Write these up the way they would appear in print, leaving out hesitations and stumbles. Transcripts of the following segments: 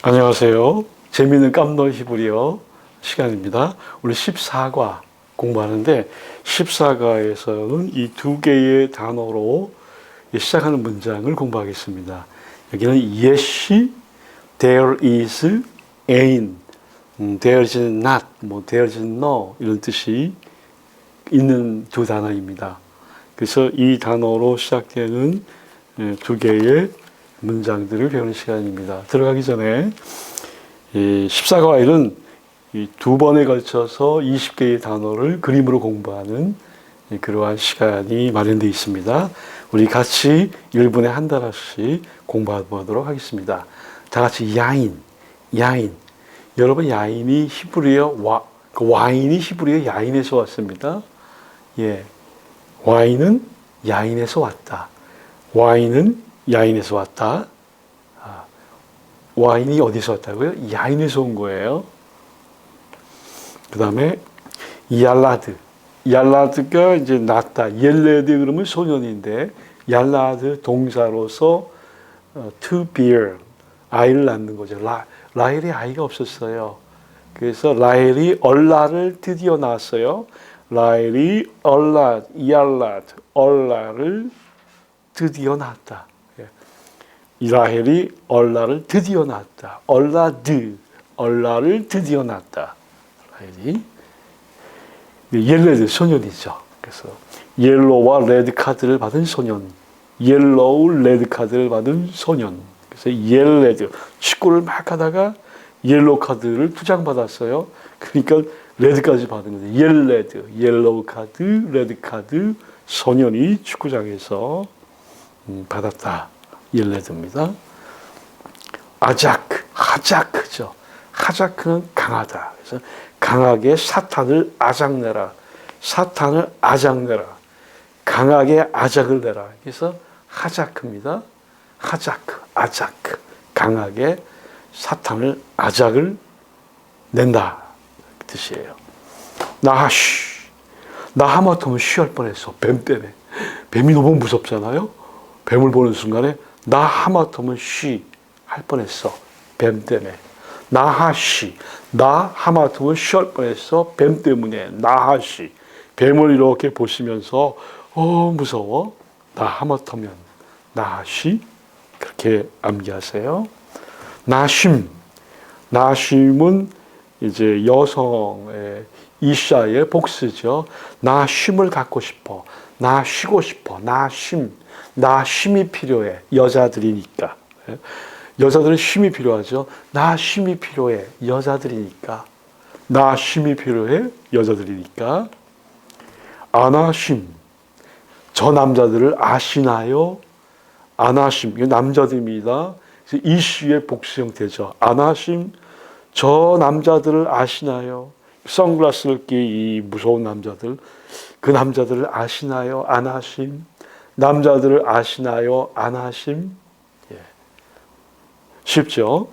안녕하세요. 재미있는 깜놀 히브리어 시간입니다. 우리 14과 공부하는데 14과에서는 이 두 개의 단어로 시작하는 문장을 공부하겠습니다. 여기는 예시, there is, ain't, there is not, there is no 이런 뜻이 있는 두 단어입니다. 그래서 이 단어로 시작되는 두 개의 문장들을 배우는 시간입니다. 들어가기 전에 14과일은 두 번에 걸쳐서 20개의 단어를 그림으로 공부하는 그러한 시간이 마련되어 있습니다. 우리 같이 1분에 한 단어씩 공부해 보도록 하겠습니다. 다 같이 야인. 여러분 야인이 히브리어 와인이 히브리어 야인에서 왔습니다. 예, 와인은 야인에서 왔다. 와인은 야인에서 왔다. 와인이 어디서 왔다고요? 야인에서 온 거예요. 그 다음에 얄라드가 이제 낳다. 옐레드 그러면 소년인데 얄라드 동사로서 to bear 아이를 낳는 거죠. 라헬이 아이가 없었어요. 그래서 라헬이 얼라를 드디어 낳았어요. 라헬이 얼라를 드디어 낳았다. 라헬이 얼라를 드디어 낳았다. 얼라를 드디어 낳았다. 라헬이 옐레드 소년이죠. 그래서 옐로우와 레드 카드를 받은 소년, 옐로우 레드 카드를 받은 소년. 그래서 옐레드 축구를 막 하다가 옐로우 카드를 투장 받았어요. 그러니까 레드까지 받은 거죠. 옐로우 카드, 레드 카드 소년이 축구장에서 받았다. 옐레드입니다. 하자크죠. 하자크는 강하다. 그래서 강하게 사탄을 아작내라. 강하게 아작을 내라. 그래서 하자크입니다. 아자크. 강하게 사탄을 아작을 낸다. 그 뜻이에요. 나 하마터면 쉬할 뻔했어. 뱀 때문에. 뱀이 너무 무섭잖아요. 뱀을 보는 순간에 나 하마터면 할 뻔했어. 뱀 때문에. 나 하마터면 쉬할 뻔했어. 뱀 때문에. 뱀을 이렇게 보시면서 무서워. 나 하마터면 그렇게 암기하세요. 나심은 이제 여성의 이샤의 복수죠. 나 쉼을 갖고 싶어. 나 쉬고 싶어. 나 쉼이 필요해. 여자들이니까. 여자들은 쉼이 필요하죠. 나 쉼이 필요해. 여자들이니까. 나 쉼이 필요해. 여자들이니까. 아나심. 저 남자들을 아시나요? 아나심. 이거 남자들입니다. 이슈의 복수 형태죠. 아나심. 저 남자들을 아시나요? 선글라스를 낀 이 무서운 남자들. 그 남자들을 아시나요? 아나심. 남자들을 아시나요? 아나심. 예. 쉽죠?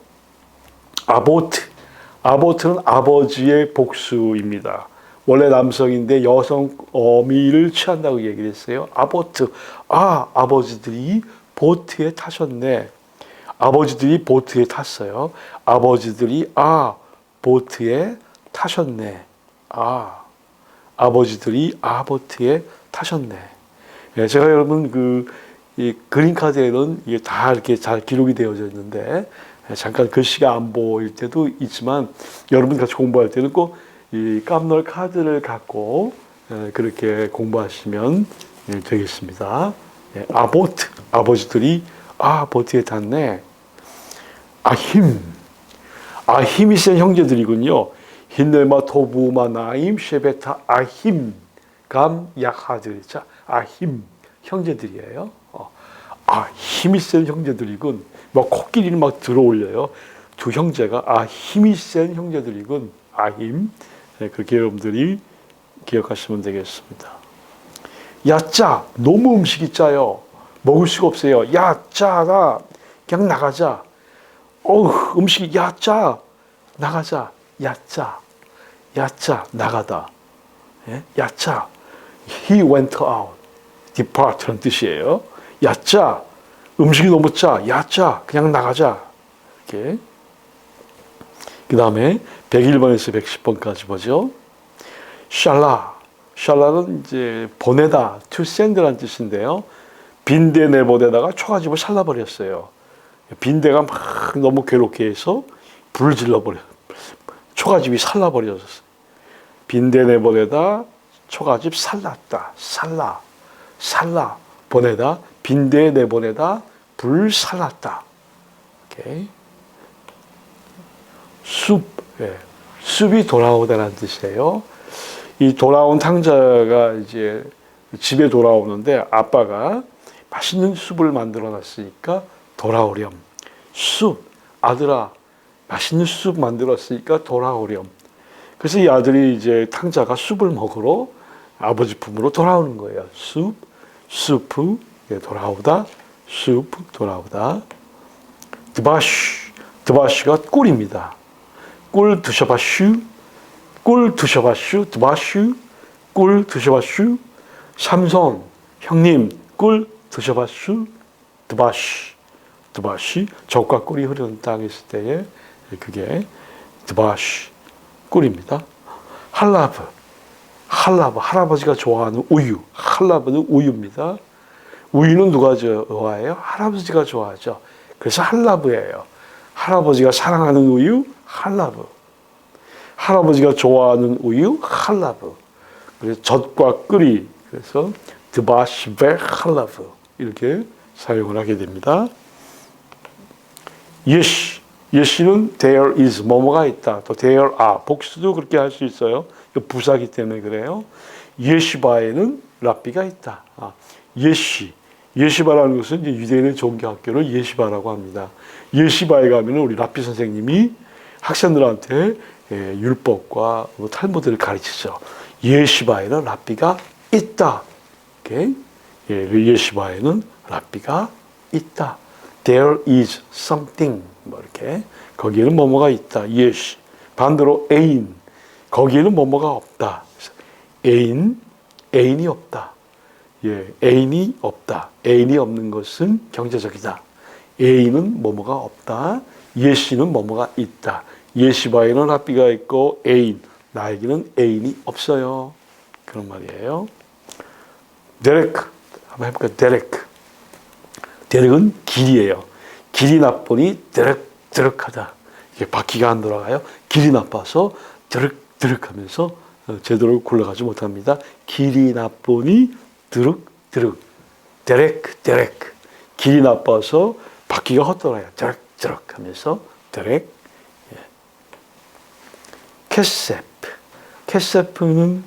아보트는 아버지의 복수입니다. 원래 남성인데 여성 어미를 취한다고 얘기를 했어요. 아버지들이 보트에 타셨네. 아버지들이 보트에 탔어요. 아버지들이 보트에 타셨네. 아버지들이 보트에 타셨네. 예, 제가 여러분 이 그린카드에는 이게 다 이렇게 잘 기록이 되어져 있는데 잠깐 글씨가 안 보일 때도 있지만 여러분 같이 공부할 때는 꼭 이 깜놀 카드를 갖고 그렇게 공부하시면 되겠습니다. 예, 아버지들이 보트에 탔네. 힘이 센 형제들이군요. 힌넬마 토부마 나임 쉐베타 감 약하드. 자, 형제들이에요. 힘이 센 형제들이군. 코끼리는 막 들어올려요. 두 형제가 힘이 센 형제들이군. 네, 그렇게 여러분들이 기억하시면 되겠습니다. 너무 음식이 짜요. 먹을 수가 없어요. 짜다. 그냥 나가자. 음식이 짜. 나가자. 나가다. 예? He went out. depart라는 뜻이에요. 음식이 너무 짜. 그냥 나가자. 이렇게 그 다음에 101번에서 110번까지 보죠. 샬라는 이제 보내다, to send라는 뜻인데요. 빈대 내보내다가 초가집을 살라버렸어요. 빈대가 막 너무 괴롭게 해서 불을 질러버려요. 초가집이 살라버렸어요. 빈대 내보내다 초가집 살랐다. 살라 보내다 빈대 내보내다 불 살랐다. 오케이. 숲이 돌아오다라는 뜻이에요. 이 돌아온 탕자가 이제 집에 돌아오는데 아빠가 맛있는 숲을 만들어 놨으니까 돌아오렴. 아들아, 맛있는 숲 만들었으니까 돌아오렴. 그래서 이 아들이 이제 탕자가 숲을 먹으러 아버지 품으로 돌아오는 거예요. 숲, 돌아오다, 돌아오다. 드바시가 꿀입니다. 꿀 드셔봐슈, 꿀 드셔봐슈. 삼손, 형님, 꿀 드셔봐슈. 드바시, 젖과 꿀이 흐르는 땅에 있을 때에 그게 드바시, 꿀입니다. 할라브, 할아버지가 좋아하는 우유. 할라브는 우유입니다. 우유는 누가 좋아해요? 할아버지가 좋아하죠. 그래서 할라브예요. 할아버지가 사랑하는 우유, 할라브. 할아버지가 좋아하는 우유, 할라브. 그래서 젖과 꿀이, 그래서 드바시베 할라브 이렇게 사용을 하게 됩니다. 예시는 there is 뭐뭐가 있다. 또 there are 복수도 그렇게 할 수 있어요. 부사기 때문에 그래요. 예시바에는 랍비가 있다. 예시바라는 것은 이제 유대인의 종교학교를 예시바라고 합니다. 예시바에 가면 우리 랍비 선생님이 학생들한테 율법과 탈무드를 가르치죠. 예시바에는 랍비가 있다. 오케이? 예시바에는 랍비가 있다. There is something. 뭐 이렇게 거기에는 뭐뭐가 있다. 예시. 반대로 애인. 거기에는 뭐뭐가 없다. 애인이 없다. 애인이 없다. 애인이 없는 것은 경제적이다. 애인은 뭐뭐가 없다. 예시는 뭐뭐가 있다. 예시바에는 랍비가 있고 애인. 나에게는 애인이 없어요. 그런 말이에요. 데레크. 한번 해볼까요? 데렉은 길이에요. 길이 나쁘니 드륵하다. 이게 바퀴가 안 돌아가요. 길이 나빠서 드륵하면서 제대로 굴러가지 못합니다. 길이 나쁘니 드륵. 데렉. 길이 나빠서 바퀴가 헛돌아요. 드륵 하면서 데렉. 캐세프는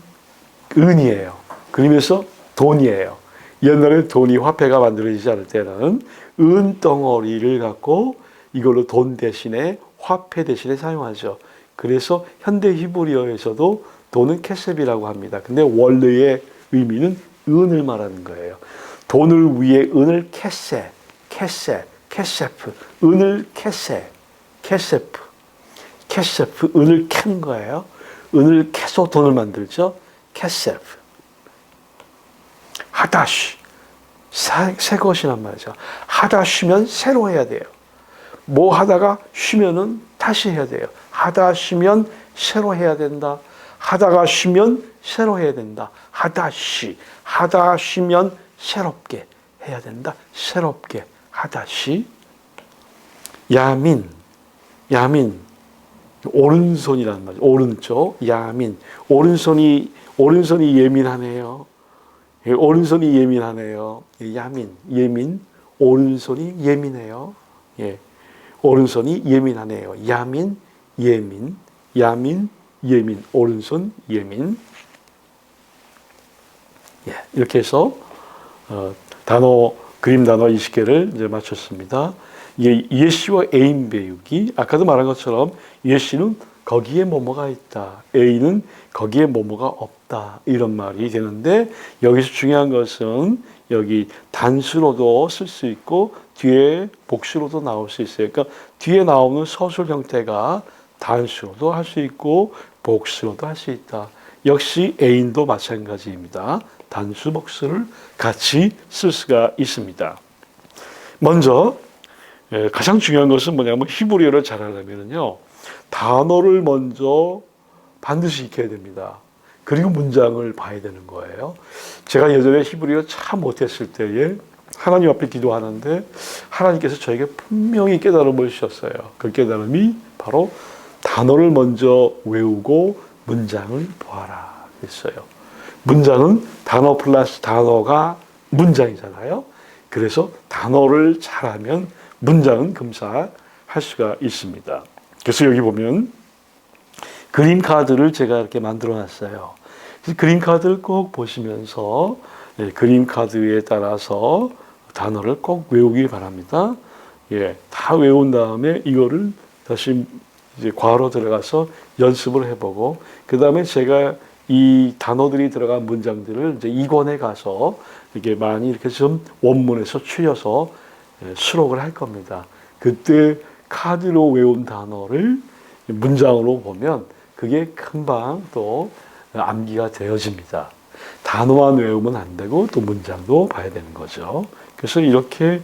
은이에요. 그러면서 돈이에요. 옛날에 돈이 화폐가 만들어지지 않을 때는 은 덩어리를 갖고 이걸로 돈 대신에 화폐 대신에 사용하죠. 그래서 현대 히브리어에서도 돈은 캐셉이라고 합니다. 근데 원래의 의미는 은을 말하는 거예요. 돈을 위해 은을 캐세프, 은을 캐세프, 은을 캐는 거예요. 은을 캐서 돈을 만들죠. 캐세프. 하다시, 새 것이란 말이죠. 하다 쉬면 새로 해야 돼요. 뭐 하다가 쉬면은 다시 해야 돼요. 하다 쉬면 새로 해야 된다. 하다가 쉬면 새로 해야 된다. 하다 쉬면 새롭게 해야 된다. 새롭게 하다 쉬. 야민, 오른손이란 말이죠. 오른쪽, 야민. 오른손이 예민하네요. 오른손이 예민하네요. 예민. 오른손이 예민해요. 오른손이 예민하네요. 예민. 오른손 예민. 이렇게 해서 그림 단어 20개를 이제 맞췄습니다. 예시와 애인 배우기. 아까도 말한 것처럼 예시는 거기에 뭐뭐가 있다. A는 거기에 뭐뭐가 없다. 이런 말이 되는데 여기서 중요한 것은 여기 단수로도 쓸 수 있고 뒤에 복수로도 나올 수 있어요. 그러니까 뒤에 나오는 서술 형태가 단수로도 할 수 있고 복수로도 할 수 있다. 역시 애인도 마찬가지입니다. 단수, 복수를 같이 쓸 수가 있습니다. 먼저 가장 중요한 것은 뭐냐면 히브리어를 잘하려면요. 단어를 먼저 반드시 익혀야 됩니다. 그리고 문장을 봐야 되는 거예요. 제가 예전에 히브리어 참 못했을 때에 하나님 앞에 기도하는데 하나님께서 저에게 분명히 깨달음을 주셨어요. 그 깨달음이 바로 단어를 먼저 외우고 문장을 보아라 그랬어요. 문장은 단어 플러스 단어가 문장이잖아요. 그래서 단어를 잘하면 문장은 금방 할 수가 있습니다. 그래서 여기 보면 그림 카드를 제가 이렇게 만들어 놨어요. 그림 카드를 꼭 보시면서 그림 카드에 따라서 단어를 꼭 외우기 바랍니다. 예, 다 외운 다음에 이거를 다시 이제 과로 들어가서 연습을 해보고, 그 다음에 제가 이 단어들이 들어간 문장들을 이제 2권에 가서 이게 많이 이렇게 좀 원문에서 추려서 수록을 할 겁니다. 그때 카드로 외운 단어를 문장으로 보면 그게 금방 또 암기가 되어집니다. 단어만 외우면 안 되고 또 문장도 봐야 되는 거죠. 그래서 이렇게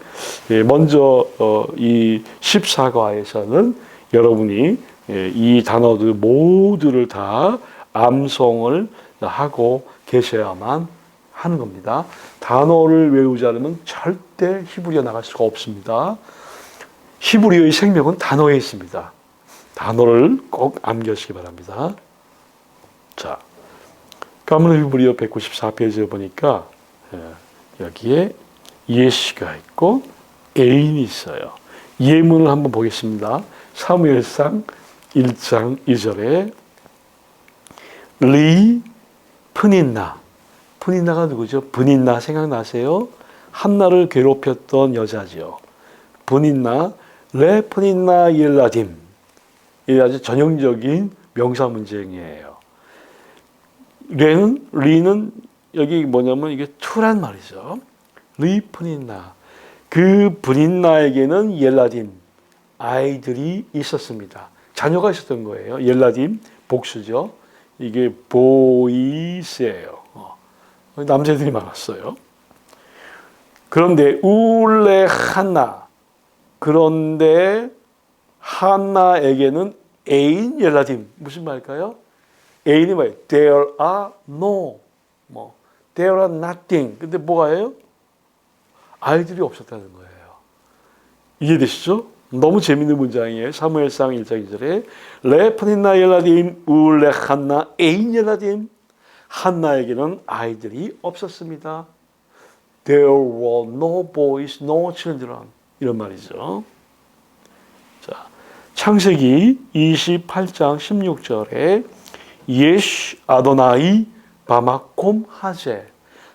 먼저 이 14과에서는 여러분이 이 단어들 모두를 다 암송을 하고 계셔야만 하는 겁니다. 단어를 외우지 않으면 절대 히브리어 나갈 수가 없습니다. 히브리어의 생명은 단어에 있습니다. 단어를 꼭 암기하시기 바랍니다. 자, 가문 히브리어 194페이지에 보니까 여기에 예시가 있고 애인이 있어요. 예문을 한번 보겠습니다. 사무엘상 1장 2절에 리 푸닌나. 푸닌나가 누구죠? 브닌나 생각나세요? 한나를 괴롭혔던 여자죠. 브닌나, 레 푸닌나 옐라딤. 이 아주 전형적인 명사 문장이에요. 리는 여기 뭐냐면 이게 투란 말이죠. 리 푸닌나. 그 브닌나에게는 옐라딤, 아이들이 있었습니다. 자녀가 있었던 거예요. 옐라딤, 복수죠. 이게 보이스예요. 남자들이 많았어요. 그런데 울레 한나. 그런데 한나에게는 애인 옐라딤. 무슨 말일까요? 애인이 뭐예요? There are no. There are nothing. 근데 뭐가예요? 아이들이 없었다는 거예요. 이해되시죠? 너무 재밌는 문장이에요. 사무엘상 1장 2절에 레프닌나 옐라딤 울레 한나 애인 옐라딤. 한나에게는 아이들이 없었습니다. There were no boys, no children. 이런 말이죠. 자, 창세기 28장 16절에 예시 아도나이 바마콤 하제.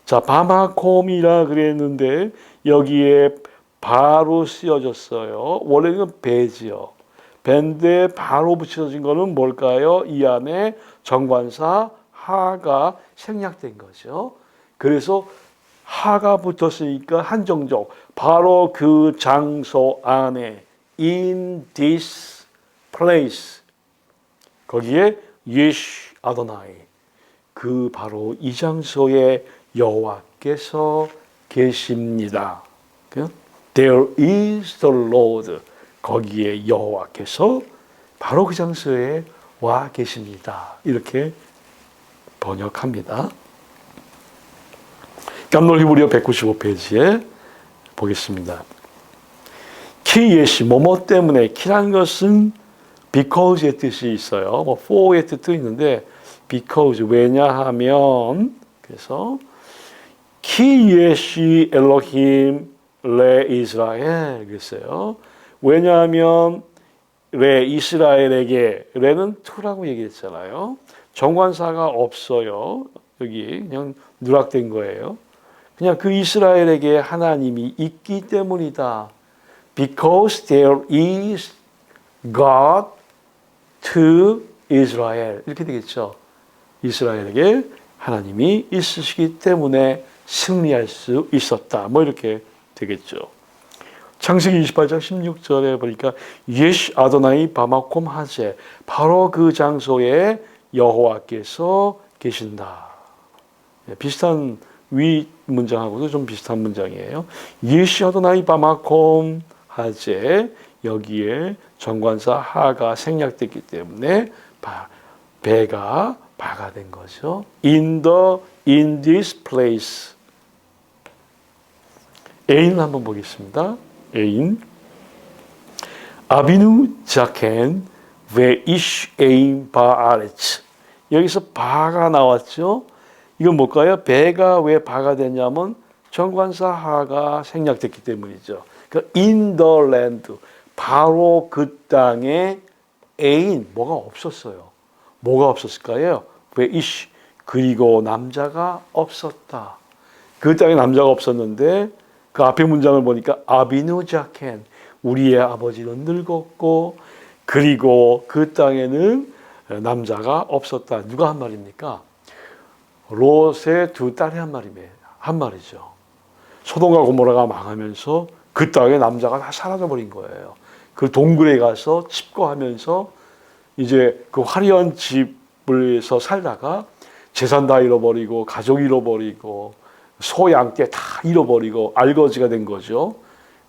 자, 바마콤이라 그랬는데 여기에 바로 쓰여졌어요. 원래는 배지요. 배인데 바로 붙여진 거는 뭘까요? 이 안에 정관사 하가 생략된 거죠. 그래서 하가 붙었으니까 한정적. 바로 그 장소 안에 in this place. 거기에 예시 아도나이. 그 바로 이 장소에 여호와께서 계십니다. There is the Lord. 거기에 여호와께서 바로 그 장소에 와 계십니다. 이렇게 번역합니다. 깜놀 히브리어 195페이지에 보겠습니다. 키 예시 뭐뭐 때문에 키란 것은 because의 뜻이 있어요. for의 뜻도 있는데 because 왜냐하면 그래서 키 예시 엘로힘 레 이스라엘 그랬어요. 왜냐하면 레 이스라엘에게 레는 투라고 얘기했잖아요. 정관사가 없어요. 여기 그냥 누락된 거예요. 그냥 그 이스라엘에게 하나님이 있기 때문이다. Because there is God to Israel. 이렇게 되겠죠. 이스라엘에게 하나님이 있으시기 때문에 승리할 수 있었다. 뭐 이렇게 되겠죠. 창세기 28장 16절에 보니까 예시 아도나이 바마콤 하제. 바로 그 장소에 여호와께서 계신다. 비슷한 위 문장하고도 좀 비슷한 문장이에요. 예시 아도나이 바마콤 하제. 여기에 정관사 하가 생략됐기 때문에 배가 바가 된 거죠. in this place. A는 한번 보겠습니다. A인 아비누 자켄 왜 이쉬 에인 바아레츠. 여기서 바가 나왔죠. 이건 뭘까요? 배가 왜 바가 됐냐면 정관사 하가 생략됐기 때문이죠. 그 in the land, 바로 그 땅에 애인 뭐가 없었어요. 뭐가 없었을까요? 왜 이쉬, 그리고 남자가 없었다. 그 땅에 남자가 없었는데 그 앞에 문장을 보니까 아비누 자켄, 우리의 아버지는 늙었고 그리고 그 땅에는 남자가 없었다. 누가 한 말입니까? 롯의 두 딸이 한 말이죠. 소돔과 고모라가 망하면서 그 땅에 남자가 다 사라져버린 거예요. 그 동굴에 가서 칩거하면서 이제 그 화려한 집에서 살다가 재산 다 잃어버리고 가족 잃어버리고 소, 양, 떼 다 잃어버리고 알거지가 된 거죠.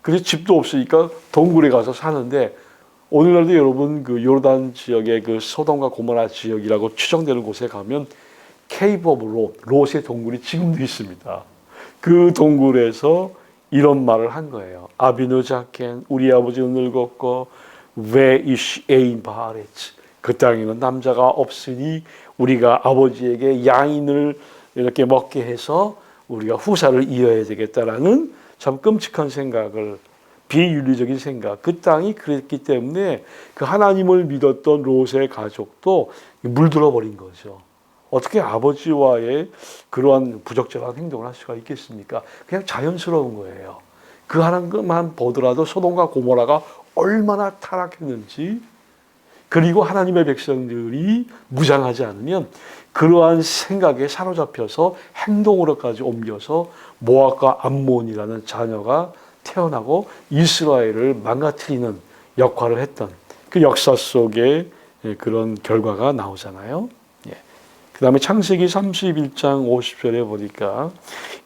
그래서 집도 없으니까 동굴에 가서 사는데 오늘날도 여러분 그 요르단 지역의 그 소돔과 고모라 지역이라고 추정되는 곳에 가면 케이브 오브 롯의 동굴이 지금도 있습니다. 그 동굴에서 이런 말을 한 거예요. 아비누 자켄, 우리 아버지는 늙었고 왜 이쉬 에인 바아레츠, 그 땅에는 남자가 없으니 우리가 아버지에게 양인을 이렇게 먹게 해서 우리가 후사를 이어야 되겠다라는 참 끔찍한 생각을, 비윤리적인 생각, 그 땅이 그랬기 때문에 그 하나님을 믿었던 롯의 가족도 물들어 버린 거죠. 어떻게 아버지와의 그러한 부적절한 행동을 할 수가 있겠습니까? 그냥 자연스러운 거예요. 그 하나만 보더라도 소돔과 고모라가 얼마나 타락했는지, 그리고 하나님의 백성들이 무장하지 않으면 그러한 생각에 사로잡혀서 행동으로까지 옮겨서 모압과 암몬이라는 자녀가 태어나고 이스라엘을 망가뜨리는 역할을 했던 그 역사 속에 그런 결과가 나오잖아요. 그 다음에 창세기 31장 50절에 보니까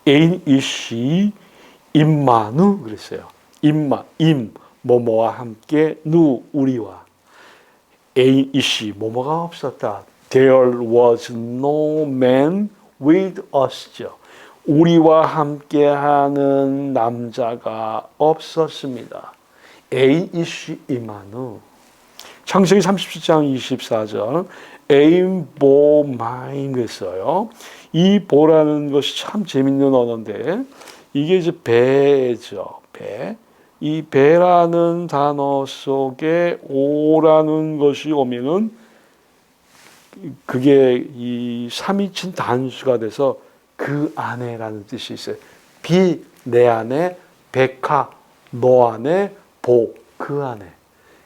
에인 이시 임마누 그랬어요. 임 뭐뭐와 함께 누 우리와 에인 이시 뭐뭐가 없었다. There was no man with us죠. 우리와 함께하는 남자가 없었습니다. 에인 이시 임마누. 창세기 37장 24절 에임 보 마인 그랬어요. 이 보라는 것이 참 재밌는 언어인데 이게 이제 배죠. 배. 이 배라는 단어 속에 오라는 것이 오면은 그게 이 삼위친 단수가 돼서 그 안에라는 뜻이 있어요. 비 내 안에, 백하 너 안에, 보 그 안에.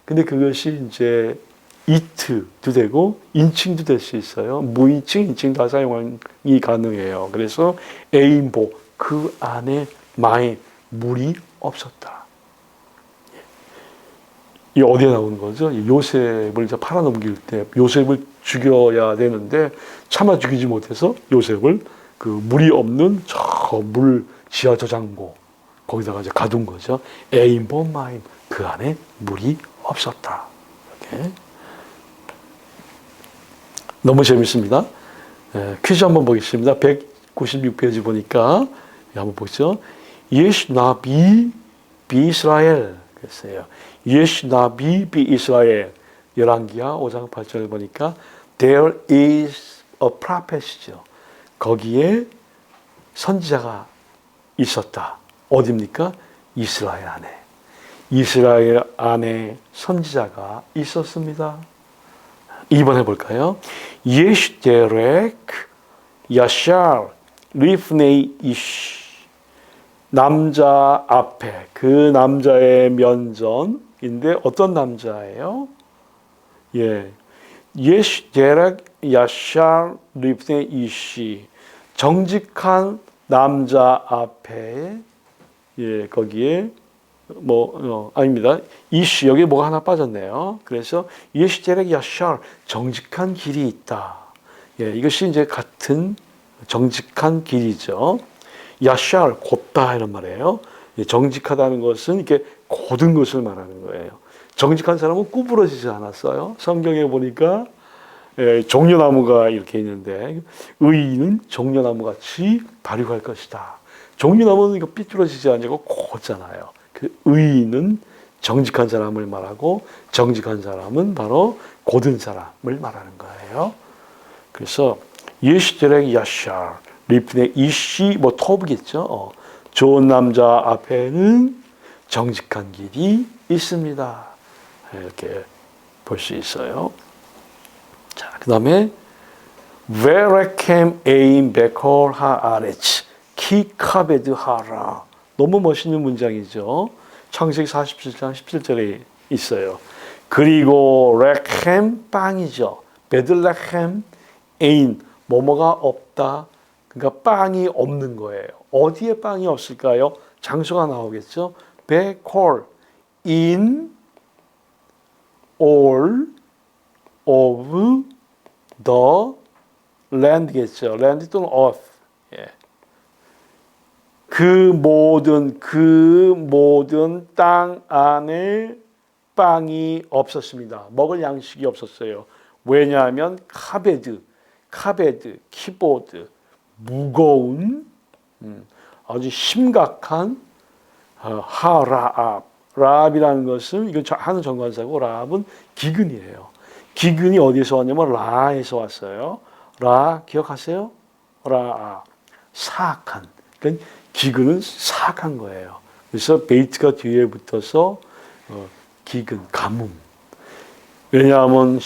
근데 그것이 이제 이트도 되고 인칭도 될 수 있어요. 무인칭, 인칭 다 사용이 가능해요. 그래서 에임보 그 안에 마인 물이 없었다. 이 어디에 나오는 거죠? 요셉을 이제 팔아넘길 때 요셉을 죽여야 되는데 차마 죽이지 못해서 요셉을 그 물이 없는 저 물 지하 저장고 거기다가 이제 가둔 거죠. 에임보 마인 그 안에 물이 없었다. 이렇게. 너무 재밌습니다. 퀴즈 한번 보겠습니다. 196페이지 보니까 한번 보죠. 예시 나비 비이스라엘 그랬어요. 예시 나비 비이스라엘 열왕기하 5장 8절을 보니까 There is a prophet이죠. 거기에 선지자가 있었다. 어디입니까? 이스라엘 안에. 이스라엘 안에 선지자가 있었습니다. 2번 해볼까요? 예시데렉 야샬 리프네이 이시 남자 앞에 그 남자의 면전인데 어떤 남자예요? 예, 예시데렉 야샬 리프네이 이시 정직한 남자 앞에 예 거기에 아닙니다. 이시 여기 뭐가 하나 빠졌네요. 그래서 예시제렉 야샬 정직한 길이 있다. 예, 이것이 이제 같은 정직한 길이죠. 야샬 곧다 이런 말이에요. 예, 정직하다는 것은 이렇게 고든 것을 말하는 거예요. 정직한 사람은 구부러지지 않았어요. 성경에 보니까 종려나무가 이렇게 있는데 의인은 종려나무 같이 발육할 것이다. 종려나무는 이거 삐뚤어지지 않고 곧잖아요. 그 의인은 정직한 사람을 말하고 정직한 사람은 바로 곧은 사람을 말하는 거예요. 그래서 예시드렉 야샬 리프네 이시 뭐 터브겠죠. 좋은 남자 앞에는 정직한 길이 있습니다. 이렇게 볼 수 있어요. 자, 그 다음에 베레켐 에임 베콜 하아레츠 키카베드 하라. 너무 멋있는 문장이죠. 창세기 47장 17절에 있어요. 그리고 레켐 빵이죠. 베들레켐 에인 뭐뭐가 없다. 그러니까 빵이 없는 거예요. 어디에 빵이 없을까요? 장소가 나오겠죠. 베콜 in all of the land겠죠. land 또는 earth. 예. 그 모든 땅 안에 빵이 없었습니다. 먹을 양식이 없었어요. 왜냐하면 카베드, 키보드, 무거운 아주 심각한 하라압. 라합이라는 것은 이건 하는 정관사고 라합은 기근이에요. 기근이 어디서 왔냐면 라에서 왔어요. 라 기억하세요? 라합. 사악한. 그러니까 기근은 사악한 거예요. 그래서 베이트가 뒤에 붙어서 기근, 가뭄. 왜냐하면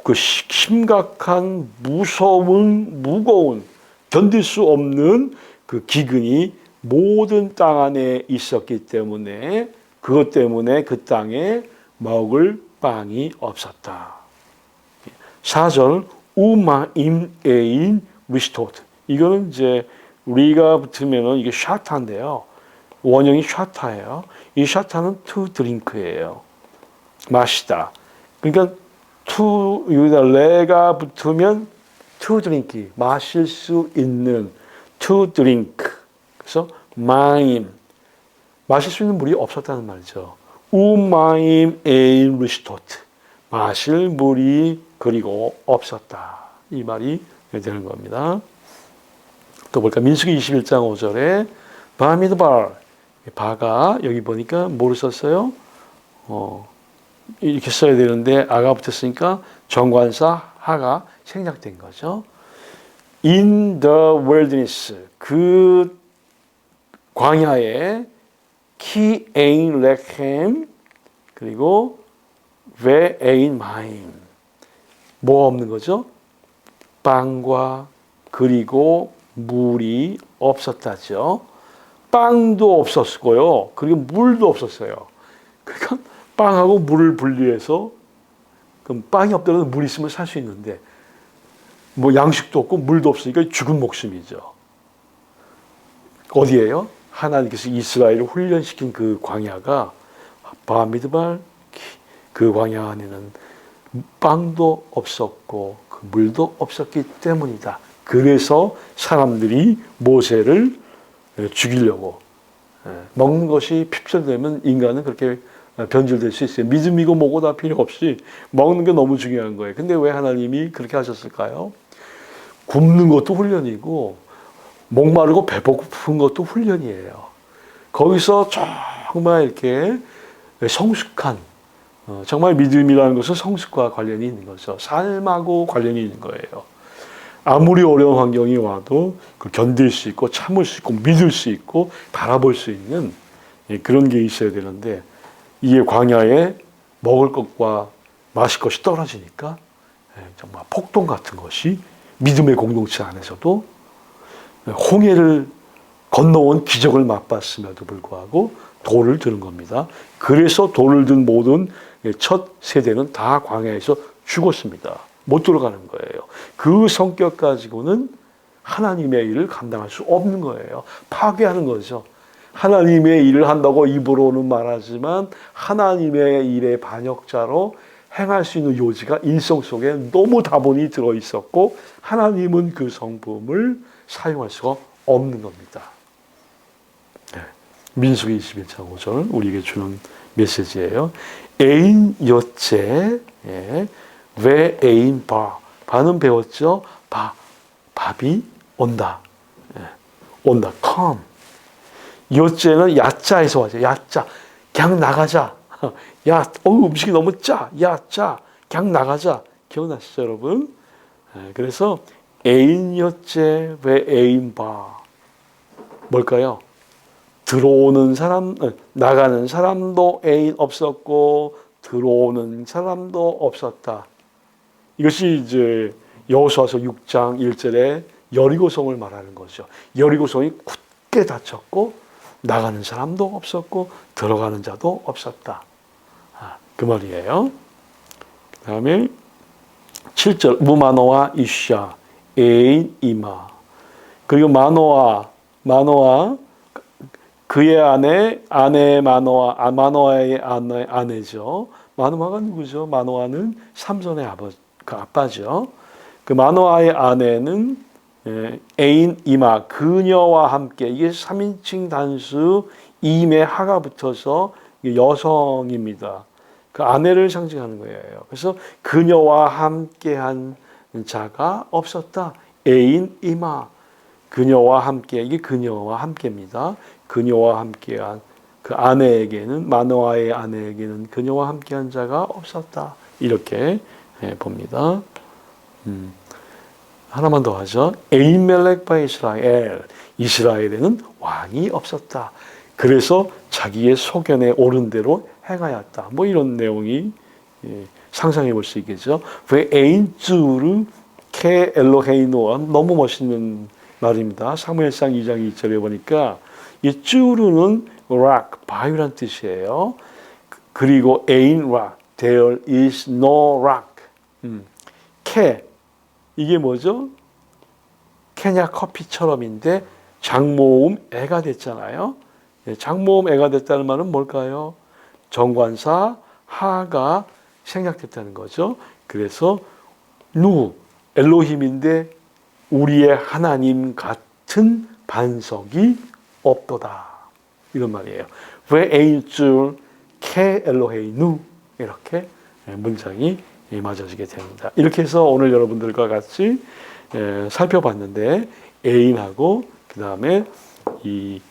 그 심각한 무거운 견딜 수 없는 그 기근이 모든 땅 안에 있었기 때문에 그것 때문에 그 땅에 먹을 빵이 없었다. 4절 우마임 에인 위스토트. 이거는 이제 리가 붙으면은 이게 샤타인데요. 원형이 샤타예요. 이 샤타는 to drink예요. 마시다. 그러니까 여기다 레가 붙으면 to drink, 마실 수 있는 to drink. 그래서 마임, 마실 수 있는 물이 없었다는 말이죠. 우마임 에인 리스토트, 마실 물이 그리고 없었다. 이 말이 되는 겁니다. 또 볼까? 민수기 21장 5절에 바미드발, 바가 여기 보니까 뭐를 썼어요? 이렇게 써야 되는데 아가 붙었으니까 정관사 하가 생략된 거죠. In the wilderness, 그 광야에 키 에인 레켐 그리고 웨 에인 마임. 뭐 없는 거죠? 빵과 그리고 물이 없었다죠. 빵도 없었고요. 그리고 물도 없었어요. 그러니까 빵하고 물을 분리해서 그럼 빵이 없더라도 물 있으면 살 수 있는데 뭐 양식도 없고 물도 없으니까 죽은 목숨이죠. 어디예요? 하나님께서 이스라엘을 훈련시킨 그 광야가 바미드발, 그 광야 안에는 빵도 없었고 그 물도 없었기 때문이다. 그래서 사람들이 모세를 죽이려고 먹는 것이 핍절되면 인간은 그렇게 변질될 수 있어요. 믿음이고 뭐고 다 필요 없이 먹는 게 너무 중요한 거예요. 근데 왜 하나님이 그렇게 하셨을까요? 굶는 것도 훈련이고 목마르고 배고픈 것도 훈련이에요. 거기서 정말 이렇게 성숙한 정말 믿음이라는 것은 성숙과 관련이 있는 거죠. 삶하고 관련이 있는 거예요. 아무리 어려운 환경이 와도 견딜 수 있고 참을 수 있고 믿을 수 있고 바라볼 수 있는 그런 게 있어야 되는데 이게 광야에 먹을 것과 마실 것이 떨어지니까 정말 폭동 같은 것이 믿음의 공동체 안에서도 홍해를 건너온 기적을 맛봤음에도 불구하고 돌을 드는 겁니다. 그래서 돌을 든 모든 첫 세대는 다 광야에서 죽었습니다. 못 들어가는 거예요. 그 성격 가지고는 하나님의 일을 감당할 수 없는 거예요. 파괴하는 거죠. 하나님의 일을 한다고 입으로는 말하지만 하나님의 일의 반역자로 행할 수 있는 요지가 일성 속에 너무 다분히 들어있었고 하나님은 그 성품을 사용할 수가 없는 겁니다. 네. 민수기 21장 5절 우리에게 주는 메시지예요. 애인 여째, 예. 왜 애인 바? 바는 배웠죠? 밥이 온다. 예. 온다. come. 여째는 야자에서 와죠. 야자. 그냥 나가자. 야, 음식이 너무 짜. 야, 짜. 그냥 나가자. 기억나시죠, 여러분? 예. 그래서 애인 여째 왜 애인 바? 뭘까요? 들어오는 사람, 나가는 사람도 애인 없었고 들어오는 사람도 없었다. 이것이 이제 여호수아서 6장 1절에 여리고성을 말하는 거죠. 여리고성이 굳게 닫혔고 나가는 사람도 없었고 들어가는 자도 없었다. 그 말이에요. 그 다음에 7절 무마노아 이샤 애인 이마. 그리고 마노아 그의 아내 마노아의 아내죠. 마노아가 누구죠? 마노아는 삼손의 아빠죠. 그 마노아의 아내는 애인 이마, 그녀와 함께, 이게 3인칭 단수 임에 하가 붙어서 여성입니다. 그 아내를 상징하는 거예요. 그래서 그녀와 함께한 자가 없었다. 애인 이마, 그녀와 함께, 이게 그녀와 함께입니다. 그녀와 함께한 그 아내에게는, 마노아의 아내에게는 그녀와 함께한 자가 없었다. 이렇게 봅니다. 하나만 더 하죠. 에이멜렉 바 이스라엘. 이스라엘에는 왕이 없었다. 그래서 자기의 소견에 옳은 대로 행하였다. 뭐 이런 내용이 상상해 볼 수 있겠죠. 왜 에인 쭈르 케 엘로헤이노아. 너무 멋있는 말입니다. 사무엘상 2장 2절에 보니까 이 쭈르는 rock, 바위란 뜻이에요. 그리고 에인 rock, there is no rock. 케, 이게 뭐죠? 케냐 커피처럼인데 장모음 애가 됐잖아요. 장모음 애가 됐다는 말은 뭘까요? 정관사 하가 생략됐다는 거죠. 그래서 엘로힘인데 우리의 하나님 같은 반석이 없도다. 이런 말이에요. 왜 에인줄 케 엘로헤이 누 이렇게 문장이 맞아지게 됩니다. 이렇게 해서 오늘 여러분들과 같이 살펴봤는데 애인하고 그 다음에 이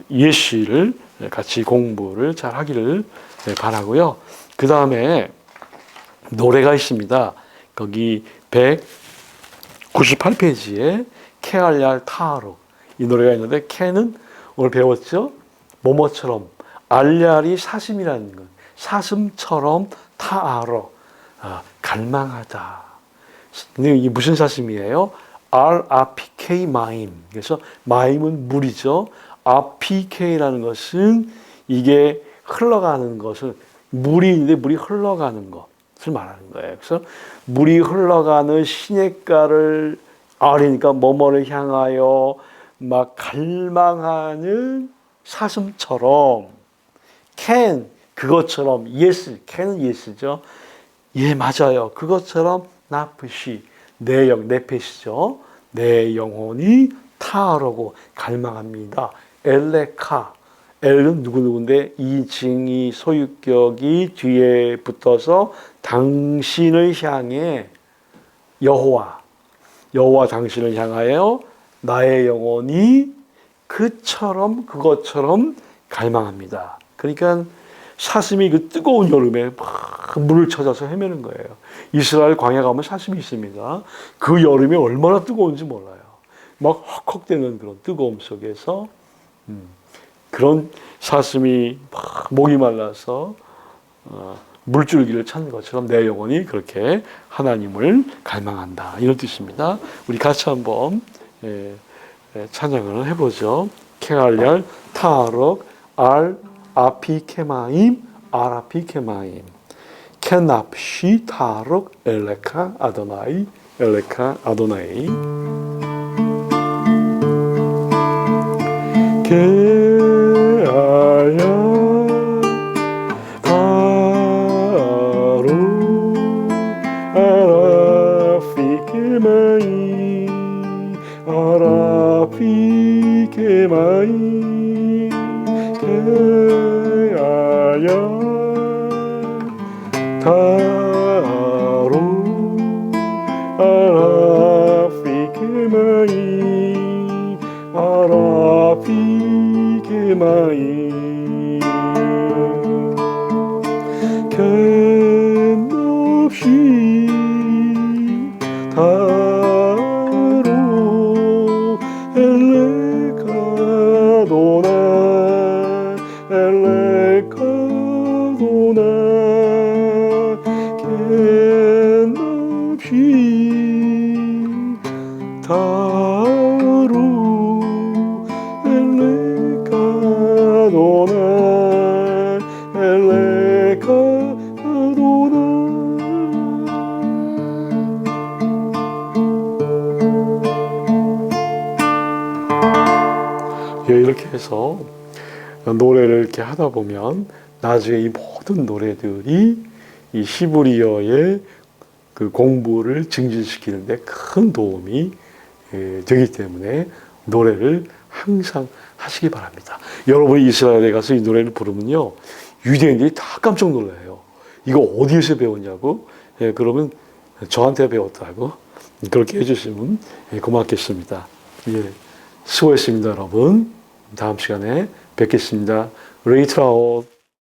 예시를 같이 공부를 잘 하기를 바라고요. 그 다음에 노래가 있습니다. 거기 198페이지에 케알얄 타로 이 노래가 있는데 케는 오늘 배웠죠? 뭐뭐처럼 알얄이 사슴이라는 것, 사슴처럼 타아로 갈망하다. 근데 이게 무슨 사슴이에요? RRPK 마임. 그래서 마임은 물이죠. RPK라는 것은 이게 흘러가는 것을 물이 있는데 물이 흘러가는 것을 말하는 거예요. 그래서 물이 흘러가는 시냇가를 R이니까 뭐뭐를 향하여 막 갈망하는 사슴처럼 can 그것처럼 yes can은 yes죠. 예 맞아요. 그것처럼 나프시 내 펫이죠. 내 영혼이 타오르고 갈망합니다. 엘레카 엘은 누구누구인데 이 징이 소유격이 뒤에 붙어서 당신을 향해 여호와 당신을 향하여 나의 영혼이 그것처럼 갈망합니다. 그러니까 사슴이 그 뜨거운 여름에 막 물을 찾아서 헤매는 거예요. 이스라엘 광야 가면 사슴이 있습니다. 그 여름이 얼마나 뜨거운지 몰라요. 막 헉헉대는 그런 뜨거움 속에서 그런 사슴이 막 목이 말라서 물줄기를 찾는 것처럼 내 영혼이 그렇게 하나님을 갈망한다. 이런 뜻입니다. 우리 같이 한번 찬양을 해보죠. 케알얄 타아록 알 아피케마임 아라피케마임 케납시 타아록 엘레카 아도나이 케알얄 타아록 아라피케마임 아라피케마임 그아야 타로 아라피그마이 아라피그마이 견없이 타로 엘레카도나 엘레카도나 견없이 타로 엘레카도나 엘레카도나. 예, 이렇게 해서 노래를 이렇게 하다 보면 나중에 이 모든 노래들이 이 히브리어의 그 공부를 증진시키는데 큰 도움이 되기 때문에 노래를 항상 하시기 바랍니다. 여러분이 이스라엘에 가서 이 노래를 부르면요, 유대인들이 다 깜짝 놀라요. 이거 어디에서 배웠냐고? 예, 그러면 저한테 배웠다고 그렇게 해주시면 고맙겠습니다. 예, 수고했습니다, 여러분. 다음 시간에 뵙겠습니다. 레이트라웃.